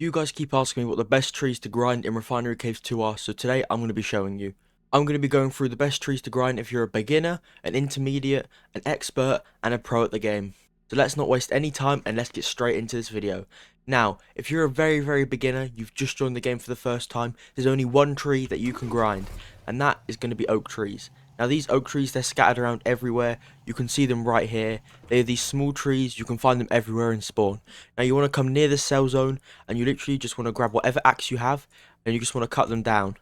You guys keep asking me what the best trees to grind in Refinery Caves 2 are, so today I'm going to be showing you. I'm going to be going through the best trees to grind if you're a beginner, an intermediate, an expert, and a pro at the game. So let's not waste any time and let's get straight into this video. Now, if you're a very beginner, you've just joined the game for the first time, there's only one tree that you can grind, and that is going to be oak trees. Now these oak trees, they're scattered around everywhere. You can see them right here. They are these small trees, you can find them everywhere in spawn. Now you want to come near the cell zone and you literally just want to grab whatever axe you have and you just want to cut them down.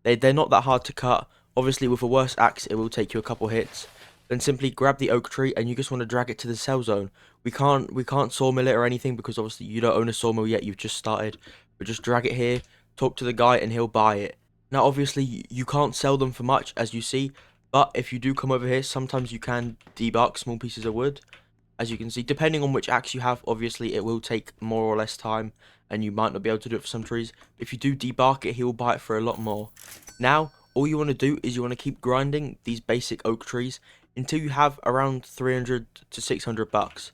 They're not that hard to cut. Obviously with a worse axe it will take you a couple hits. Then simply grab the oak tree and you just want to drag it to the cell zone. We can't sawmill it or anything because obviously you don't own a sawmill yet, you've just started. But just drag it here, talk to the guy and he'll buy it. Now obviously you can't sell them for much as you see, but if you do come over here sometimes you can debark small pieces of wood. As you can see, depending on which axe you have, obviously it will take more or less time and you might not be able to do it for some trees. If you do debark it, he will buy it for a lot more. Now, all you want to do is you want to keep grinding these basic oak trees until you have around 300 to 600 bucks.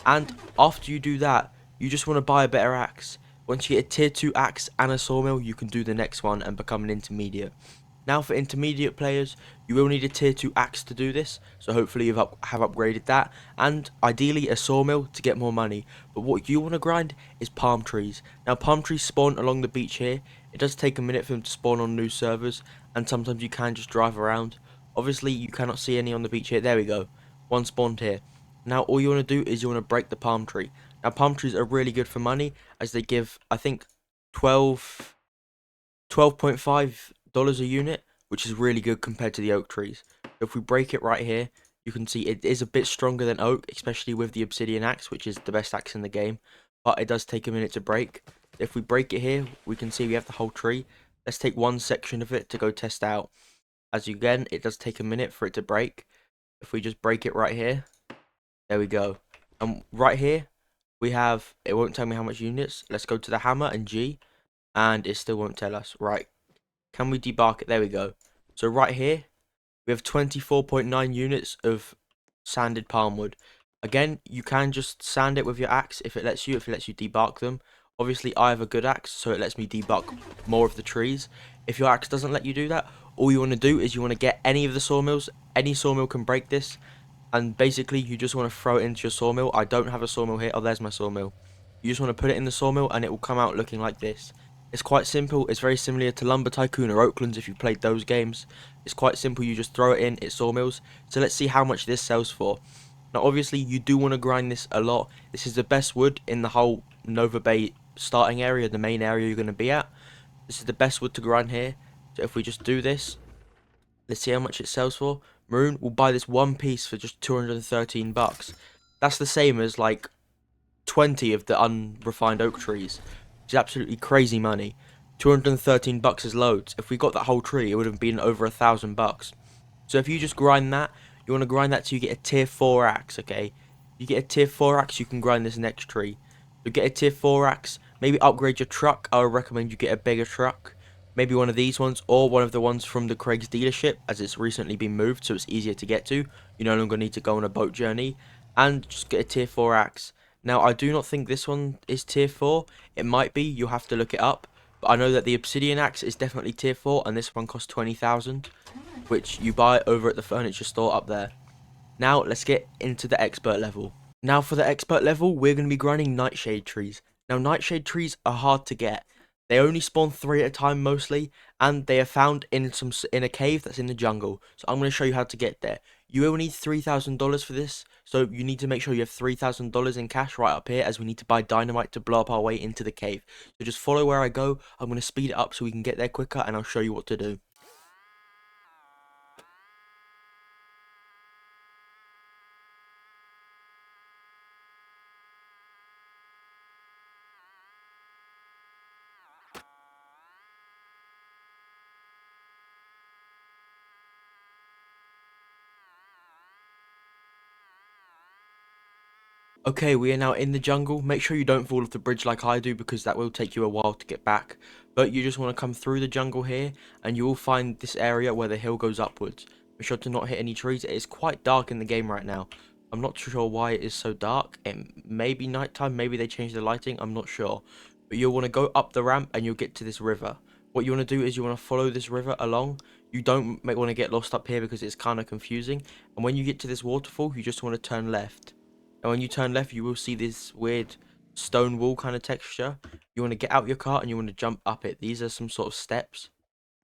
And after you do that, you just want to buy a better axe. Once you get a tier 2 axe and a sawmill, you can do the next one and become an intermediate. Now for intermediate players, you will need a tier 2 axe to do this, so hopefully you have upgraded that, and ideally a sawmill to get more money. But what you want to grind is palm trees. Now palm trees spawn along the beach here. It does take a minute for them to spawn on new servers, and sometimes you can just drive around. Obviously you cannot see any on the beach here. There we go, one spawned here. Now all you want to do is you want to break the palm tree. Now palm trees are really good for money as they give, I think, 12.5 dollars a unit, which is really good compared to the oak trees. If we break it right here, you can see it is a bit stronger than oak, especially with the obsidian axe, which is the best axe in the game, but it does take a minute to break. If we break it here, we can see we have the whole tree. Let's take one section of it to go test out. As you again, it does take a minute for it to break. If we just break it right here, there we go. And right here we have, it won't tell me how much units. Let's go to the hammer and G, and it still won't tell us. Right, can we debark it? There we go. So right here, we have 24.9 units of sanded palm wood. Again, you can just sand it with your axe if it lets you debark them. Obviously, I have a good axe, so it lets me debark more of the trees. If your axe doesn't let you do that, all you want to do is you want to get any of the sawmills. Any sawmill can break this. And basically, you just want to throw it into your sawmill. I don't have a sawmill here. Oh, there's my sawmill. You just want to put it in the sawmill and it will come out looking like this. It's quite simple. It's very similar to Lumber Tycoon or Oaklands if you played those games. It's quite simple. You just throw it in, it sawmills. So let's see how much this sells for. Now obviously you do want to grind this a lot. This is the best wood in the whole Nova Bay starting area, the main area you're going to be at. This is the best wood to grind here. So if we just do this, let's see how much it sells for. Maroon will buy this one piece for just 213 bucks. That's the same as like 20 of the unrefined oak trees. Which is absolutely crazy money. 213 bucks is loads. If we got that whole tree, it would have been over 1,000 bucks. So if you just grind that, you want to grind that till you get a tier 4 axe, okay? You get a tier 4 axe, you can grind this next tree. You get a tier 4 axe, maybe upgrade your truck. I would recommend you get a bigger truck. Maybe one of these ones, or one of the ones from the Craig's dealership, as it's recently been moved, so it's easier to get to. You no longer need to go on a boat journey. And just get a tier 4 axe. Now, I do not think this one is tier 4. It might be, you'll have to look it up. But I know that the obsidian axe is definitely tier 4, and this one costs 20,000, which you buy over at the furniture store up there. Now, let's get into the expert level. Now, for the expert level, we're going to be grinding nightshade trees. Now, nightshade trees are hard to get. They only spawn 3 at a time mostly, and they are found in a cave that's in the jungle. So I'm going to show you how to get there. You will need $3,000 for this, so you need to make sure you have $3,000 in cash right up here, as we need to buy dynamite to blow up our way into the cave. So just follow where I go. I'm going to speed it up so we can get there quicker, and I'll show you what to do. Okay, we are now in the jungle. Make sure you don't fall off the bridge like I do, because that will take you a while to get back. But you just want to come through the jungle here, and you will find this area where the hill goes upwards. Make sure to not hit any trees. It is quite dark in the game right now. I'm not sure why it is so dark. It may be nighttime, maybe they changed the lighting, I'm not sure. but you'll want to go up the ramp and you'll get to this river. What you want to do is you want to follow this river along. You don't want to get lost up here because it's kind of confusing. And when you get to this waterfall, you just want to turn left. And when you turn left, you will see this weird stone wall kind of texture. You want to get out your car and you want to jump up it. These are some sort of steps.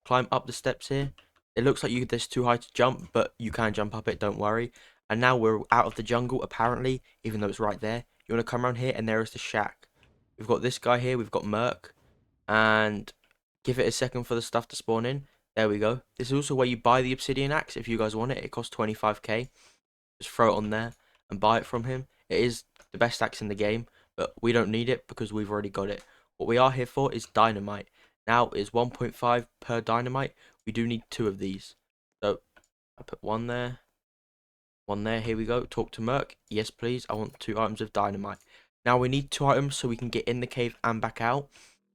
Climb up the steps here. It looks like this too high to jump, but you can jump up it, don't worry. And now we're out of the jungle, apparently, even though it's right there. You want to come around here, and there is the shack. We've got this guy here, we've got Merc. And give it a second for the stuff to spawn in. There we go. This is also where you buy the obsidian axe if you guys want it. It costs 25k. Just throw it on there and buy it from him. It is the best axe in the game, but we don't need it because we've already got it. What we are here for is dynamite. Now is 1.5 per dynamite. We do need 2 of these. So I put one there. One there. Here we go. Talk to Merc. Yes, please. I want 2 items of dynamite. Now we need 2 items so we can get in the cave and back out,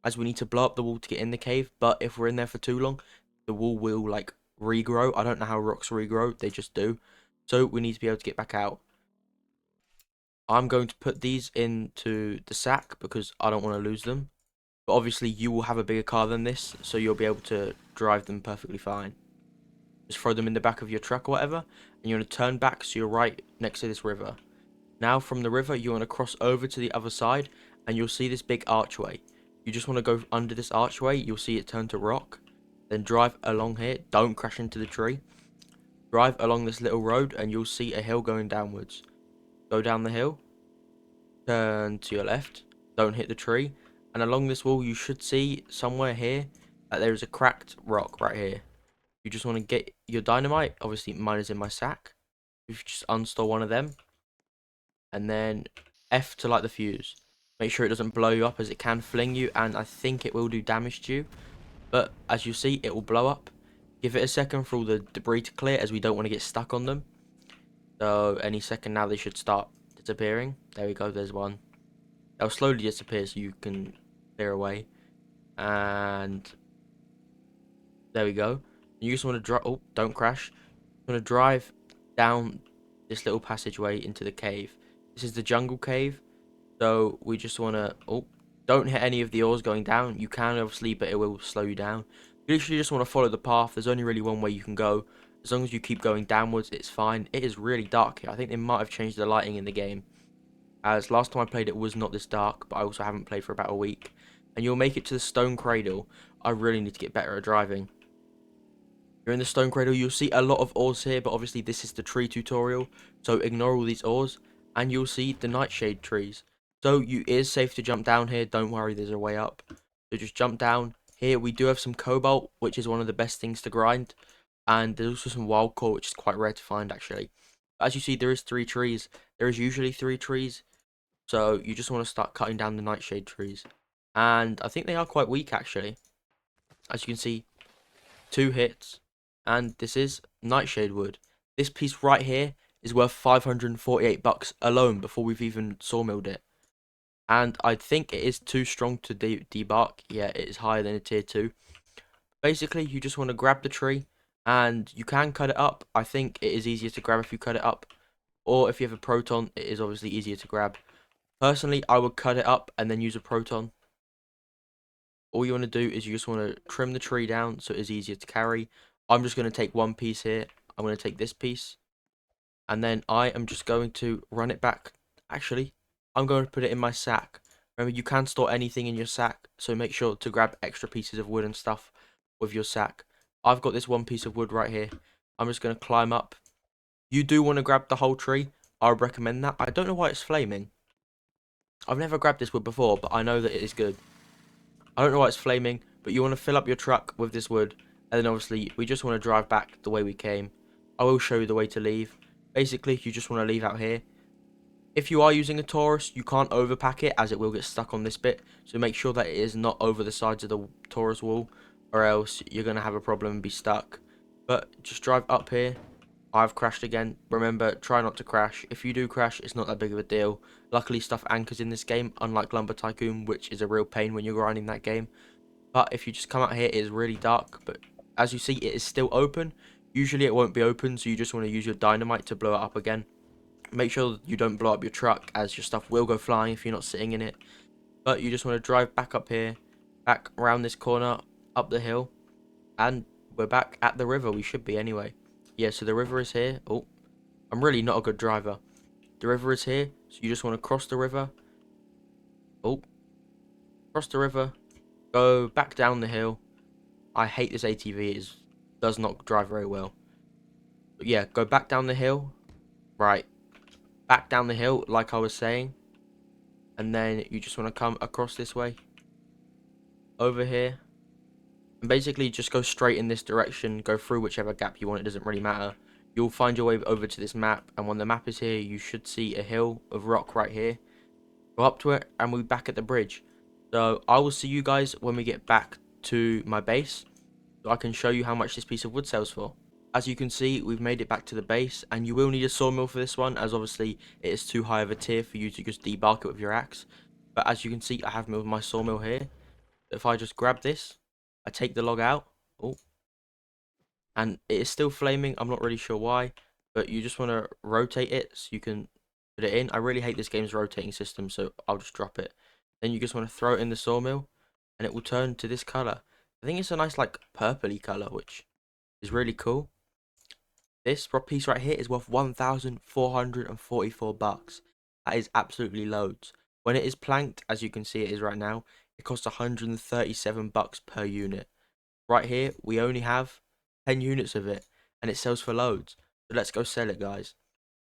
as we need to blow up the wall to get in the cave. But if we're in there for too long, the wall will like regrow. I don't know how rocks regrow. They just do. So we need to be able to get back out. I'm going to put these into the sack because I don't want to lose them. But obviously you will have a bigger car than this, so you'll be able to drive them perfectly fine. Just throw them in the back of your truck or whatever, and you want to turn back so you're right next to this river. Now from the river you want to cross over to the other side, and you'll see this big archway. You just want to go under this archway, you'll see it turn to rock. Then drive along here, don't crash into the tree. Drive along this little road and you'll see a hill going downwards. Go down the hill, turn to your left, don't hit the tree. And along this wall, you should see somewhere here that there is a cracked rock right here. You just want to get your dynamite. Obviously, mine is in my sack. You just uninstall one of them. And then F to light the fuse. Make sure it doesn't blow you up as it can fling you. And I think it will do damage to you. But as you see, it will blow up. Give it a second for all the debris to clear as we don't want to get stuck on them. So any second now they should start disappearing. There we go, there's one. They'll slowly disappear so you can clear away. And there we go. You just want to drive. Oh, don't crash. You want to drive down this little passageway into the cave. This is the jungle cave. So we just want to. Oh, don't hit any of the ores going down. You can obviously, but it will slow you down. You literally just want to follow the path. There's only really one way you can go. As long as you keep going downwards, it's fine. It is really dark here. I think they might have changed the lighting in the game, as last time I played it was not this dark, but I also haven't played for about a week. And you'll make it to the stone cradle. I really need to get better at driving. You're in the stone cradle, you'll see a lot of ores here, but obviously this is the tree tutorial, so ignore all these ores. And you'll see the nightshade trees. So it is safe to jump down here, don't worry, there's a way up. So just jump down. Here we do have some cobalt, which is one of the best things to grind. And there's also some wild core, which is quite rare to find actually. As you see, there is 3 trees. There is usually 3 trees. So you just want to start cutting down the nightshade trees. And I think they are quite weak actually. As you can see, 2 hits. And this is nightshade wood. This piece right here is worth 548 bucks alone before we've even sawmilled it. And I think it is too strong to debark. Yeah, it is higher than a tier 2. Basically, you just want to grab the tree. And you can cut it up. I think it is easier to grab if you cut it up. Or if you have a proton, it is obviously easier to grab. Personally, I would cut it up and then use a proton. All you want to do is you just want to trim the tree down so it is easier to carry. I'm just going to take one piece here. I'm going to take this piece. And then I am just going to run it back. Actually, I'm going to put it in my sack. Remember, you can store anything in your sack, so make sure to grab extra pieces of wood and stuff with your sack. I've got this one piece of wood right here. I'm just going to climb up. You do want to grab the whole tree. I would recommend that. I don't know why it's flaming. I've never grabbed this wood before, but I know that it is good. I don't know why it's flaming, but you want to fill up your truck with this wood. And then obviously, we just want to drive back the way we came. I will show you the way to leave. Basically, you just want to leave out here. If you are using a Taurus, you can't overpack it as it will get stuck on this bit. So make sure that it is not over the sides of the Taurus wall, or else you're going to have a problem and be stuck. But just drive up here. I've crashed again. Remember, try not to crash. If you do crash, it's not that big of a deal. Luckily, stuff anchors in this game, unlike Lumber Tycoon, which is a real pain when you're grinding that game. But if you just come out here, it is really dark. But as you see, it is still open. Usually it won't be open, so you just want to use your dynamite to blow it up again. Make sure you don't blow up your truck, as your stuff will go flying if you're not sitting in it. But you just want to drive back up here, back around this corner, up the hill, and we're back at the river. We should be anyway. Yeah, so the river is here. Oh, I'm really not a good driver. The river is here, so you just want to cross the river. Oh, cross the river, go back down the hill. I hate this ATV. It does not drive very well. But yeah, go back down the hill. Right, back down the hill, like I was saying. And then you just want to come across this way, over here. And basically just go straight in this direction, go through whichever gap you want, it doesn't really matter. You'll find your way over to this map, and when the map is here, you should see a hill of rock right here. Go up to it, and we'll be back at the bridge. So I will see you guys when we get back to my base, so I can show you how much this piece of wood sells for. As you can see, we've made it back to the base, and you will need a sawmill for this one, as obviously it is too high of a tier for you to just debark it with your axe. But as you can see, I have my sawmill here. If I just grab this, I take the log out. Oh, and it is still flaming. I'm not really sure why, but you just want to rotate it so you can put it in. I really hate this game's rotating system, so I'll just drop it. Then you just want to throw it in the sawmill, and it will turn to this color. I think it's a nice like purpley color, which is really cool. This piece right here is worth 1,444 bucks. That is absolutely loads. When it is planked, as you can see it is right now, it costs 137 bucks per unit. Right here, we only have 10 units of it, and it sells for loads. So let's go sell it, guys.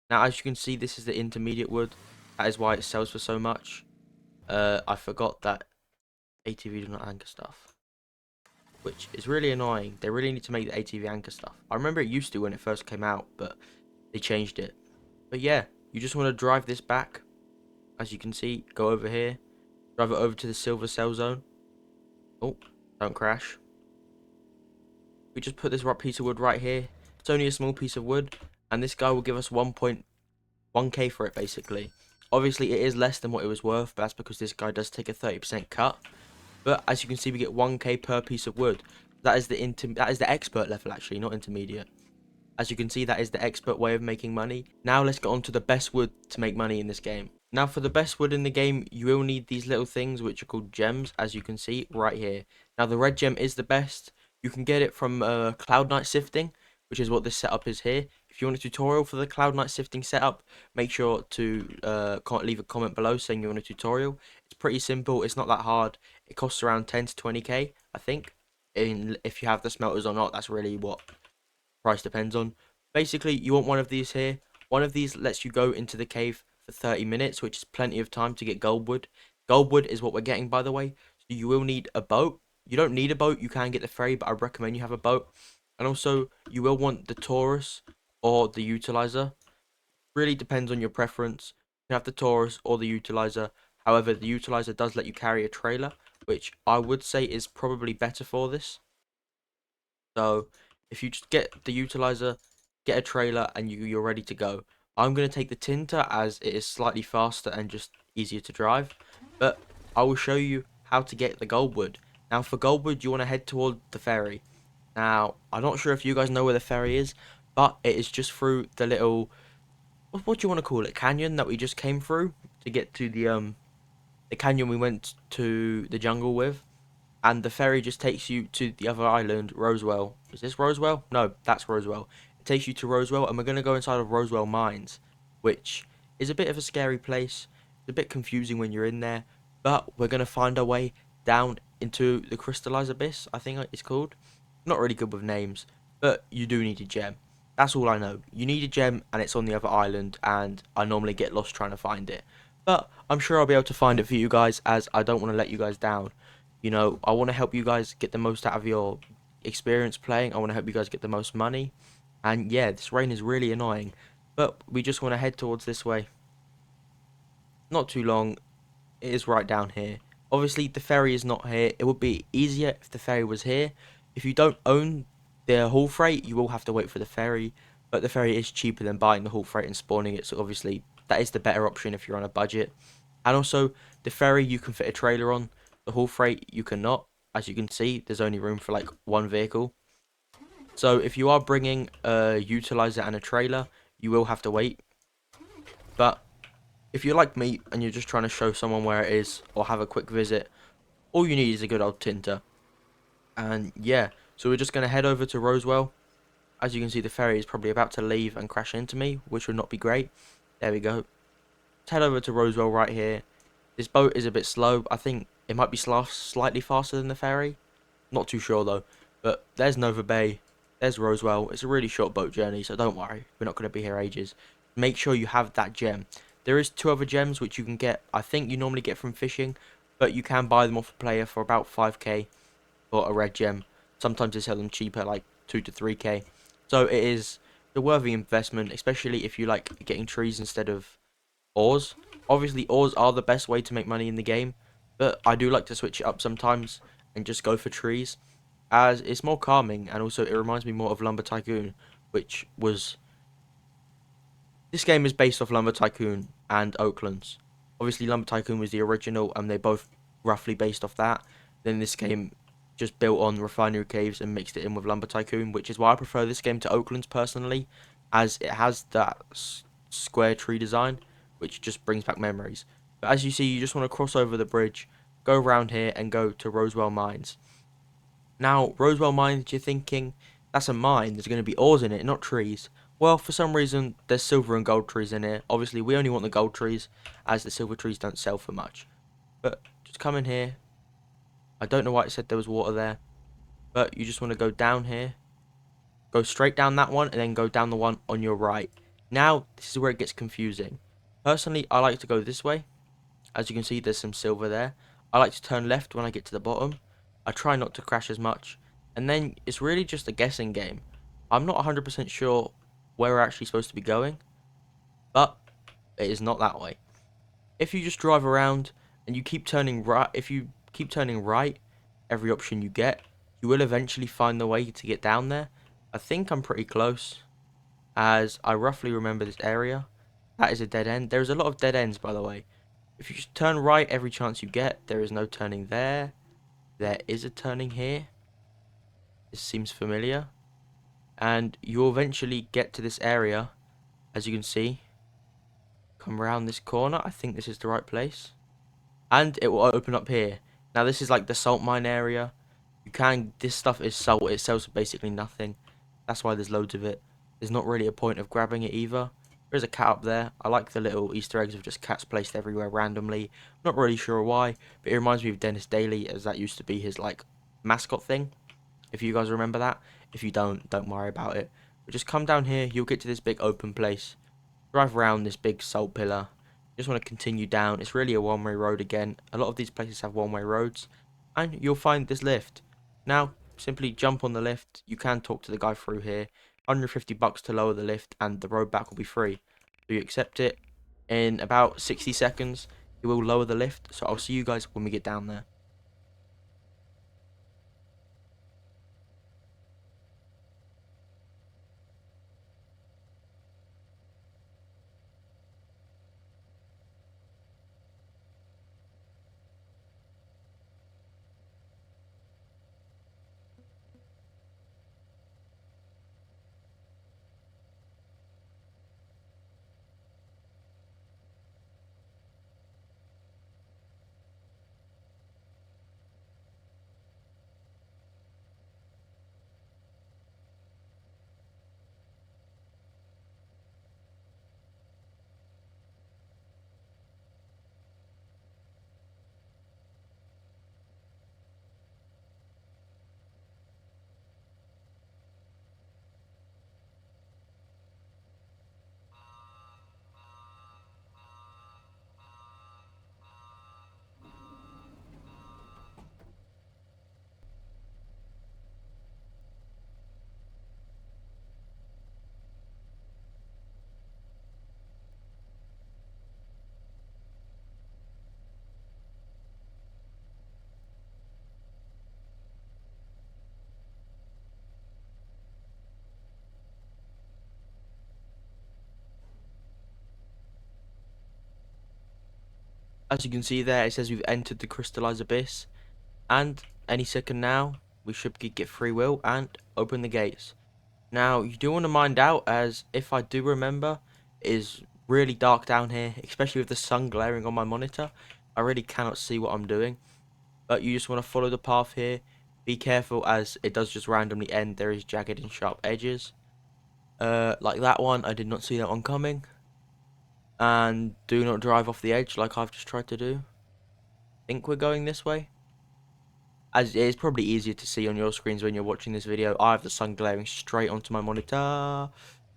Now, as you can see, this is the intermediate wood. That is why it sells for so much. I forgot that ATV do not anchor stuff, which is really annoying. They really need to make the ATV anchor stuff. I remember it used to when it first came out, but they changed it. But yeah, you just want to drive this back. As you can see, go over here. Drive it over to the silver cell zone. Oh, don't crash. We just put this piece of wood right here. It's only a small piece of wood, and this guy will give us 1.1k for it, basically. Obviously, it is less than what it was worth, but that's because this guy does take a 30% cut. But as you can see, we get 1k per piece of wood. That is the expert level, actually, not intermediate. As you can see, that is the expert way of making money. Now let's get on to the best wood to make money in this game. Now for the best wood in the game, you will need these little things which are called gems, as you can see right here. Now the red gem is the best. You can get it from Cloud Knight Sifting, which is what this setup is here. If you want a tutorial for the Cloud Knight Sifting setup, make sure to leave a comment below saying you want a tutorial. It's pretty simple, it's not that hard. It costs around 10 to 20k, I think. If you have the smelters or not, that's really what price depends on. Basically, you want one of these here. One of these lets you go into the cave for 30 minutes, which is plenty of time to get gold wood. Gold wood is what we're getting, by the way. So you will need a boat. You don't need a boat. You can get the ferry, but I recommend you have a boat. And also, you will want the Taurus or the Utilizer. Really depends on your preference. You can have the Taurus or the Utilizer. However, the Utilizer does let you carry a trailer, which I would say is probably better for this. So if you just get the Utilizer, get a trailer, and you're ready to go. I'm going to take the Tinter as it is slightly faster and just easier to drive. But I will show you how to get the Goldwood. Now for Goldwood, you want to head toward the ferry. Now, I'm not sure if you guys know where the ferry is, but it is just through the little, what do you want to call it, canyon that we just came through to get to the canyon we went to the jungle with. And the ferry just takes you to the other island, Rosewell. Is this Rosewell? No, that's Rosewell. It takes you to Rosewell, and we're going to go inside of Rosewell Mines, which is a bit of a scary place. It's a bit confusing when you're in there, but we're going to find our way down into the Crystallized Abyss, I think it's called. Not really good with names, but you do need a gem. That's all I know. You need a gem, and it's on the other island, and I normally get lost trying to find it. But I'm sure I'll be able to find it for you guys, as I don't want to let you guys down. You know, I want to help you guys get the most out of your experience playing. I want to help you guys get the most money. And yeah, this rain is really annoying. But we just want to head towards this way. Not too long. It is right down here. Obviously, the ferry is not here. It would be easier if the ferry was here. If you don't own the haul freight, you will have to wait for the ferry. But the ferry is cheaper than buying the haul freight and spawning it. So obviously, that is the better option if you're on a budget. And also, the ferry you can fit a trailer on. The haul freight you cannot. As you can see, there's only room for like one vehicle. So if you are bringing a utilizer and a trailer, you will have to wait. But If you're like me and you're just trying to show someone where it is or have a quick visit, all you need is a good old tinter. And yeah, so we're just going to head over to Roswell. As you can see, the ferry is probably about to leave and crash into me, which would not be great. There we go. Let's head over to Roswell right here. This boat is a bit slow. I think it might be slightly faster than the ferry. Not too sure though. But there's Nova Bay. There's Roswell. It's a really short boat journey, so don't worry. We're not going to be here ages. Make sure you have that gem. There is 2 other gems which you can get. I think you normally get from fishing, but you can buy them off a player for about 5k for a red gem. Sometimes they sell them cheaper, like 2 to 3k. So it is a worthy investment, especially if you like getting trees instead of ores. Obviously, ores are the best way to make money in the game, but I do like to switch it up sometimes and just go for trees, as it's more calming, and also it reminds me more of Lumber Tycoon, which was... This game is based off Lumber Tycoon and Oaklands. Obviously, Lumber Tycoon was the original, and they both roughly based off that. Then this game just built on Refinery Caves and mixed it in with Lumber Tycoon, which is why I prefer this game to Oaklands personally, as it has that square tree design, which just brings back memories. But as you see, you just want to cross over the bridge, go around here, and go to Roswell Mines. Now, Roswell Mines, you're thinking, that's a mine, there's going to be ores in it, not trees. Well, for some reason, there's silver and gold trees in here. Obviously, we only want the gold trees, as the silver trees don't sell for much. But just come in here. I don't know why it said there was water there. But you just want to go down here. Go straight down that one, and then go down the one on your right. Now, this is where it gets confusing. Personally, I like to go this way. As you can see, there's some silver there. I like to turn left when I get to the bottom. I try not to crash as much. And then it's really just a guessing game. I'm not 100% sure where we're actually supposed to be going, but it is not that way. If you just drive around and you keep turning right, if you keep turning right, every option you get, you will eventually find the way to get down there. I think I'm pretty close, as I roughly remember this area. That is a dead end. There's a lot of dead ends, by the way. If you just turn right every chance you get, there is no turning there. There is a turning here. This seems familiar. And you'll eventually get to this area, as you can see. Come around this corner. I think this is the right place. And it will open up here. Now this is like the salt mine area. This stuff is salt. It sells for basically nothing. That's why there's loads of it. There's not really a point of grabbing it either. There's a cat up there. I like the little Easter eggs of just cats placed everywhere randomly. Not really sure why, but it reminds me of Dennis Daly, as that used to be his like mascot thing. If you guys remember that. If you don't worry about it. But just come down here. You'll get to this big open place. Drive around this big salt pillar. You just want to continue down. It's really a one-way road again. A lot of these places have one-way roads. And you'll find this lift. Now, simply jump on the lift. You can talk to the guy through here. 150 bucks to lower the lift, and the road back will be free. So you accept it. In about 60 seconds, he will lower the lift. So I'll see you guys when we get down there. As you can see there, it says we've entered the crystallized abyss. And any second now, we should get free will and open the gates. Now, you do want to mind out, as if I do remember, is really dark down here, especially with the sun glaring on my monitor. I really cannot see what I'm doing. But you just want to follow the path here. Be careful as it does just randomly end. There is jagged and sharp edges. Like that one, I did not see that one coming. And do not drive off the edge like I've just tried to do. Think we're going this way. As it is probably easier to see on your screens when you're watching this video, I have the sun glaring straight onto my monitor.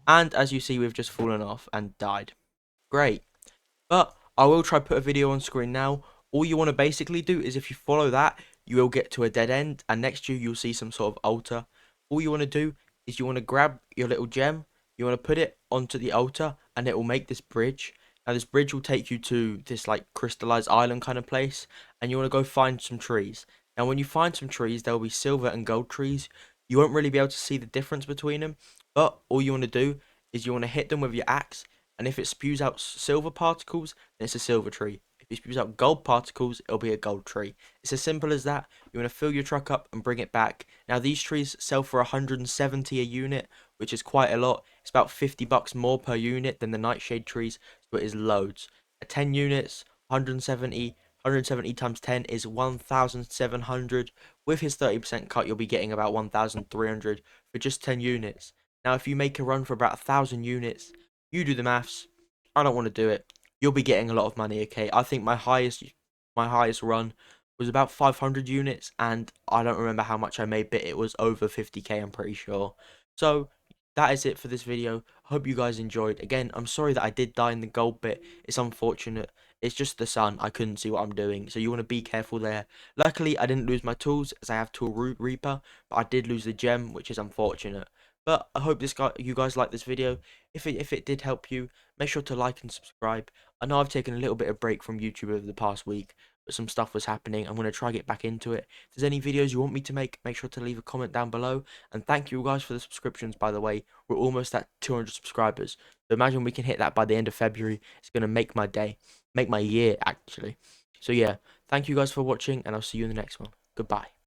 And as you see, we've just fallen off and died. Great. But I will try put a video on screen now. All you want to basically do is if you follow that, you will get to a dead end. And next to you, you'll see some sort of altar. All you want to do is you want to grab your little gem. You want to put it onto the altar and it will make this bridge. Now this bridge will take you to this like crystallized island kind of place. And you want to go find some trees. Now when you find some trees, there will be silver and gold trees. You won't really be able to see the difference between them. But all you want to do is you want to hit them with your axe, and if it spews out silver particles, then it's a silver tree. If it spews out gold particles, it'll be a gold tree. It's as simple as that. You want to fill your truck up and bring it back. Now these trees sell for 170 a unit, which is quite a lot. It's about 50 bucks more per unit than the nightshade trees, so it is loads. At 10 units, 170 times 10 is 1,700. With his 30% cut, you'll be getting about 1,300 for just 10 units. Now if you make a run for about 1,000 units, you do the maths. I don't want to do it. You'll be getting a lot of money, okay? I think my highest run was about 500 units, and I don't remember how much I made, but it was over 50k, I'm pretty sure. So that is it for this video. Hope you guys enjoyed. Again, I'm sorry that I did die in the gold bit. It's unfortunate. It's just the sun. I couldn't see what I'm doing, so you want to be careful there. Luckily, I didn't lose my tools as I have tool reaper, but I did lose the gem, which is unfortunate. But I hope you guys like this video. If it did help you, make sure to like and subscribe. I know I've taken a little bit of break from YouTube over the past week, but some stuff was happening. I'm going to try to get back into it. If there's any videos you want me to make sure to leave a comment down below. And thank you guys for the subscriptions, by the way. We're almost at 200 subscribers. So imagine we can hit that by the end of February. It's going to make my day, make my year, actually. So yeah, thank you guys for watching, and I'll see you in the next one. Goodbye.